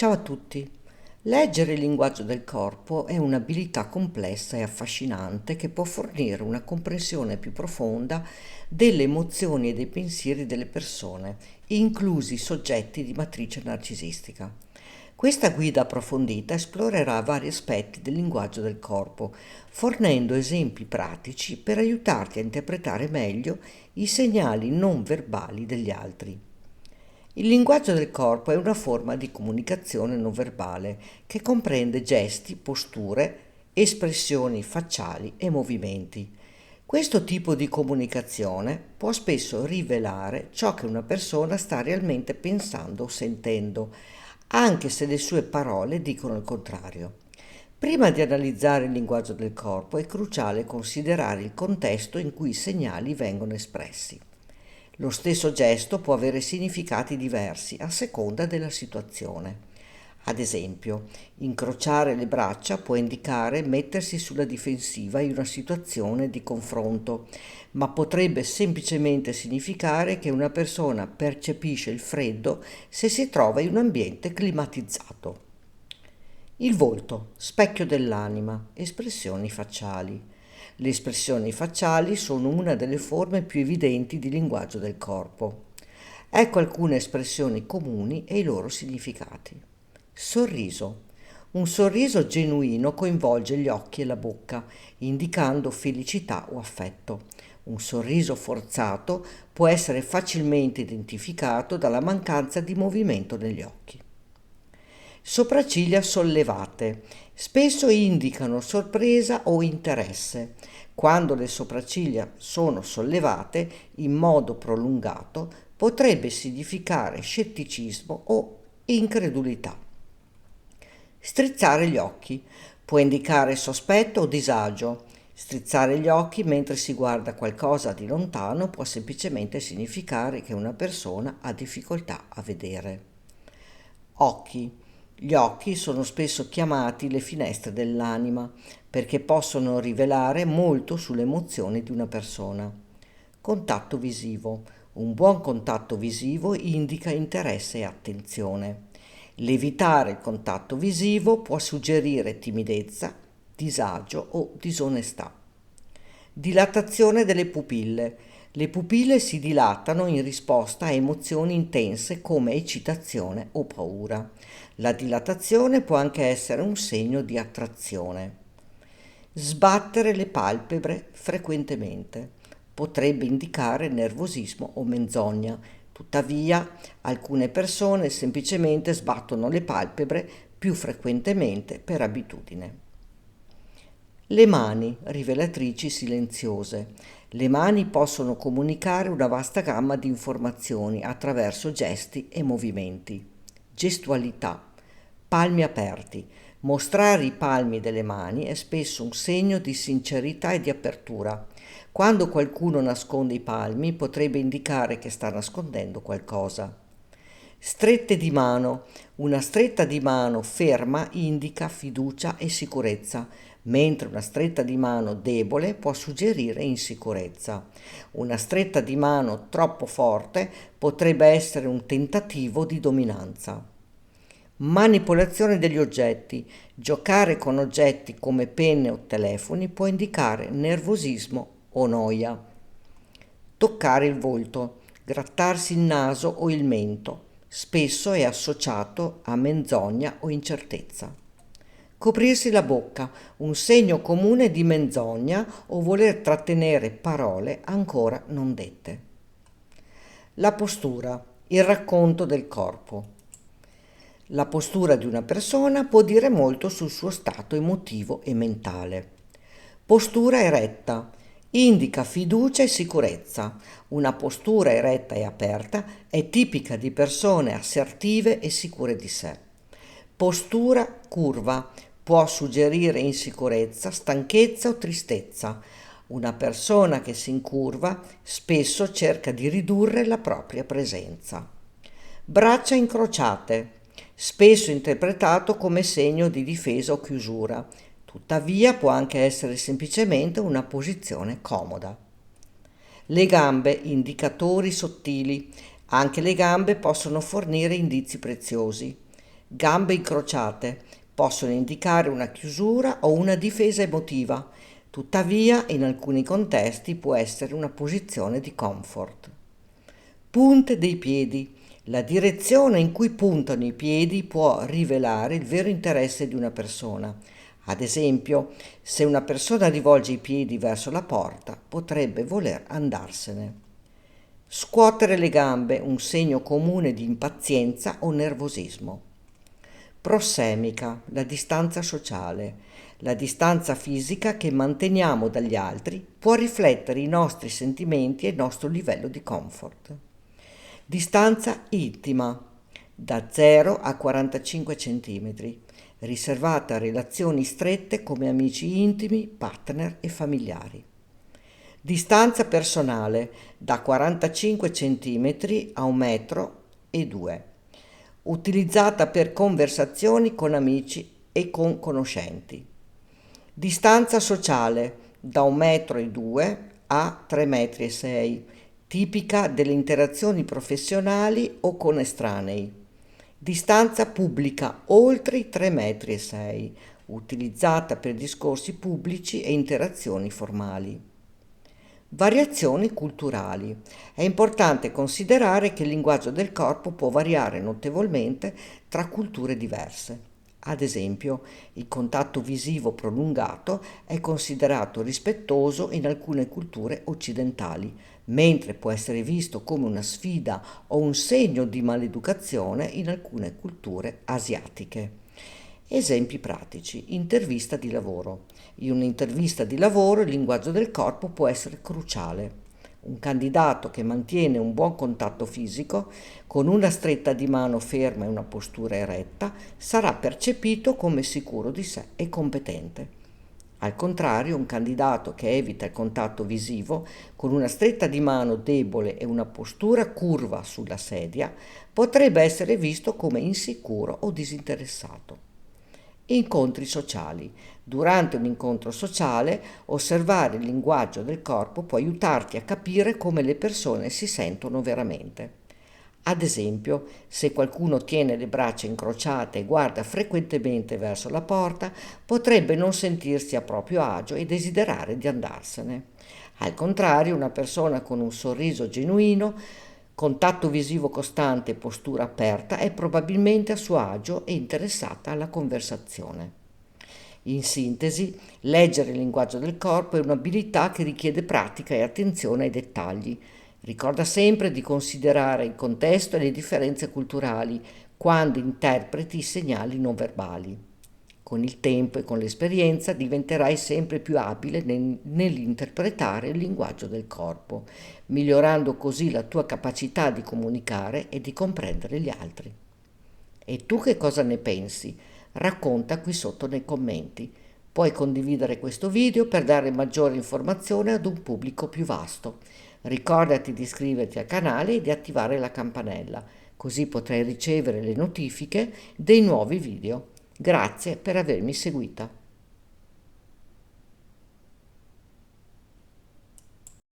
Ciao a tutti. Leggere il linguaggio del corpo è un'abilità complessa e affascinante che può fornire una comprensione più profonda delle emozioni e dei pensieri delle persone, inclusi i soggetti di matrice narcisistica. Questa guida approfondita esplorerà vari aspetti del linguaggio del corpo, fornendo esempi pratici per aiutarti a interpretare meglio i segnali non verbali degli altri. Il linguaggio del corpo è una forma di comunicazione non verbale che comprende gesti, posture, espressioni facciali e movimenti. Questo tipo di comunicazione può spesso rivelare ciò che una persona sta realmente pensando o sentendo, anche se le sue parole dicono il contrario. Prima di analizzare il linguaggio del corpo è cruciale considerare il contesto in cui i segnali vengono espressi. Lo stesso gesto può avere significati diversi a seconda della situazione. Ad esempio, incrociare le braccia può indicare mettersi sulla difensiva in una situazione di confronto, ma potrebbe semplicemente significare che una persona percepisce il freddo se si trova in un ambiente climatizzato. Il volto, specchio dell'anima, espressioni facciali. Le espressioni facciali sono una delle forme più evidenti di linguaggio del corpo. Ecco alcune espressioni comuni e i loro significati. Sorriso. Un sorriso genuino coinvolge gli occhi e la bocca, indicando felicità o affetto. Un sorriso forzato può essere facilmente identificato dalla mancanza di movimento negli occhi. Sopracciglia sollevate. Spesso indicano sorpresa o interesse. Quando le sopracciglia sono sollevate in modo prolungato, potrebbe significare scetticismo o incredulità. Strizzare gli occhi. Può indicare sospetto o disagio. Strizzare gli occhi mentre si guarda qualcosa di lontano può semplicemente significare che una persona ha difficoltà a vedere. Occhi. Gli occhi sono spesso chiamati le finestre dell'anima perché possono rivelare molto sulle emozioni di una persona. Contatto visivo. Un buon contatto visivo indica interesse e attenzione. L'evitare il contatto visivo può suggerire timidezza, disagio o disonestà. Dilatazione delle pupille. Le pupille si dilatano in risposta a emozioni intense come eccitazione o paura. La dilatazione può anche essere un segno di attrazione. Sbattere le palpebre frequentemente. Potrebbe indicare nervosismo o menzogna. Tuttavia, alcune persone semplicemente sbattono le palpebre più frequentemente per abitudine. Le mani, rivelatrici silenziose. Le mani possono comunicare una vasta gamma di informazioni attraverso gesti e movimenti. Gestualità. Palmi aperti. Mostrare i palmi delle mani è spesso un segno di sincerità e di apertura. Quando qualcuno nasconde i palmi, potrebbe indicare che sta nascondendo qualcosa. Strette di mano. Una stretta di mano ferma indica fiducia e sicurezza, mentre una stretta di mano debole può suggerire insicurezza. Una stretta di mano troppo forte potrebbe essere un tentativo di dominanza. Manipolazione degli oggetti. Giocare con oggetti come penne o telefoni può indicare nervosismo o noia. Toccare il volto, grattarsi il naso o il mento. Spesso è associato a menzogna o incertezza. Coprirsi la bocca, un segno comune di menzogna o voler trattenere parole ancora non dette. La postura, il racconto del corpo. La postura di una persona può dire molto sul suo stato emotivo e mentale. Postura eretta. Indica fiducia e sicurezza. Una postura eretta e aperta è tipica di persone assertive e sicure di sé. Postura curva. Può suggerire insicurezza, stanchezza o tristezza. Una persona che si incurva spesso cerca di ridurre la propria presenza. Braccia incrociate, spesso interpretato come segno di difesa o chiusura, tuttavia può anche essere semplicemente una posizione comoda. Le gambe, indicatori sottili. Anche le gambe possono fornire indizi preziosi. Gambe incrociate possono indicare una chiusura o una difesa emotiva, tuttavia in alcuni contesti può essere una posizione di comfort. Punte dei piedi. La direzione in cui puntano i piedi può rivelare il vero interesse di una persona. Ad esempio, se una persona rivolge i piedi verso la porta, potrebbe voler andarsene. Scuotere le gambe, un segno comune di impazienza o nervosismo. Prossemica, la distanza sociale. La distanza fisica che manteniamo dagli altri può riflettere i nostri sentimenti e il nostro livello di comfort. Distanza intima, da 0 a 45 cm, riservata a relazioni strette come amici intimi, partner e familiari. Distanza personale, da 45 cm a 1,2 m, utilizzata per conversazioni con amici e con conoscenti. Distanza sociale, da 1,2 m a 3,6 m, tipica delle interazioni professionali o con estranei. Distanza pubblica oltre i 3,6 m, utilizzata per discorsi pubblici e interazioni formali. Variazioni culturali. È importante considerare che il linguaggio del corpo può variare notevolmente tra culture diverse. Ad esempio, il contatto visivo prolungato è considerato rispettoso in alcune culture occidentali, mentre può essere visto come una sfida o un segno di maleducazione in alcune culture asiatiche. Esempi pratici. Intervista di lavoro. In un'intervista di lavoro il linguaggio del corpo può essere cruciale. Un candidato che mantiene un buon contatto fisico, con una stretta di mano ferma e una postura eretta, sarà percepito come sicuro di sé e competente. Al contrario, un candidato che evita il contatto visivo, con una stretta di mano debole e una postura curva sulla sedia, potrebbe essere visto come insicuro o disinteressato. Incontri sociali. Durante un incontro sociale, osservare il linguaggio del corpo può aiutarti a capire come le persone si sentono veramente. Ad esempio, se qualcuno tiene le braccia incrociate e guarda frequentemente verso la porta, potrebbe non sentirsi a proprio agio e desiderare di andarsene. Al contrario, una persona con un sorriso genuino, contatto visivo costante e postura aperta è probabilmente a suo agio e interessata alla conversazione. In sintesi, leggere il linguaggio del corpo è un'abilità che richiede pratica e attenzione ai dettagli. Ricorda sempre di considerare il contesto e le differenze culturali quando interpreti i segnali non verbali. Con il tempo e con l'esperienza diventerai sempre più abile nell'interpretare il linguaggio del corpo, migliorando così la tua capacità di comunicare e di comprendere gli altri. E tu che cosa ne pensi? Racconta qui sotto nei commenti. Puoi condividere questo video per dare maggiore informazione ad un pubblico più vasto. Ricordati di iscriverti al canale e di attivare la campanella, così potrai ricevere le notifiche dei nuovi video. Grazie per avermi seguita.